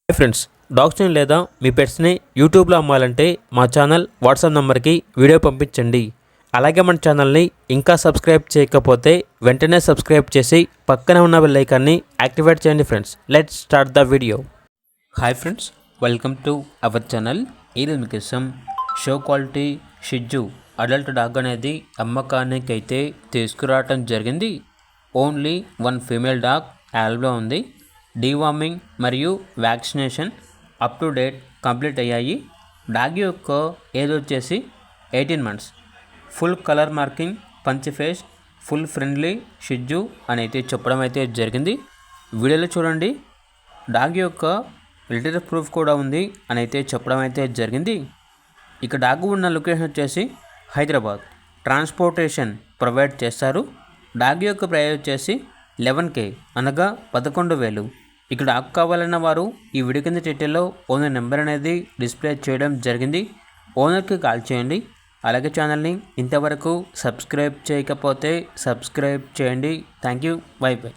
Hi friends, డాగ్స్ని లేదా మీ పెట్స్ని యూట్యూబ్లో అమ్మాలంటే మా ఛానల్ వాట్సాప్ నెంబర్కి వీడియో పంపించండి. అలాగే మన ఛానల్ని ఇంకా సబ్స్క్రైబ్ చేయకపోతే వెంటనే సబ్స్క్రైబ్ చేసి పక్కనే ఉన్న బెల్ ఐకాన్ని యాక్టివేట్ చేయండి. Friends, let's start the video. Hi friends, welcome to our channel. ఈరోజు మీకోసం షో క్వాలిటీ షిజ్జు అడల్ట్ డాగ్ అనేది అమ్మకానికి అయితే తీసుకురావటం జరిగింది. ఓన్లీ వన్ ఫీమేల్ డాగ్ యాల్బ్లో ఉంది. డీవార్మింగ్ మరియు vaccination up to date complete అయ్యాయి. డాగ్ యొక్క ఏజ్ వచ్చేసి 18 months. Full colour marking, punch face, full friendly షిజ్జు అని అయితే చెప్పడం అయితే జరిగింది. వీడియోలో చూడండి, డాగ్ యొక్క లిటర్ ప్రూఫ్ కూడా ఉంది అని అయితే చెప్పడం అయితే జరిగింది. ఇక డాగ్ ఉన్న లొకేషన్ వచ్చేసి హైదరాబాద్. ట్రాన్స్పోర్టేషన్ ప్రొవైడ్ చేస్తారు. డాగ్ యొక్క ప్రైస్ వచ్చేసి 11K అనగా 11,000. ఇక్కడ డాగ్ కావాలన్న వారు ఈ వీడియో కింద టైటిల్లో ఓనర్ నెంబర్ అనేది డిస్ప్లే చేయడం జరిగింది. ఓనర్కి కాల్ చేయండి. అలాగే ఛానల్ని ఇంతవరకు సబ్స్క్రైబ్ చేయకపోతే సబ్స్క్రైబ్ చేయండి. Thank you. By by.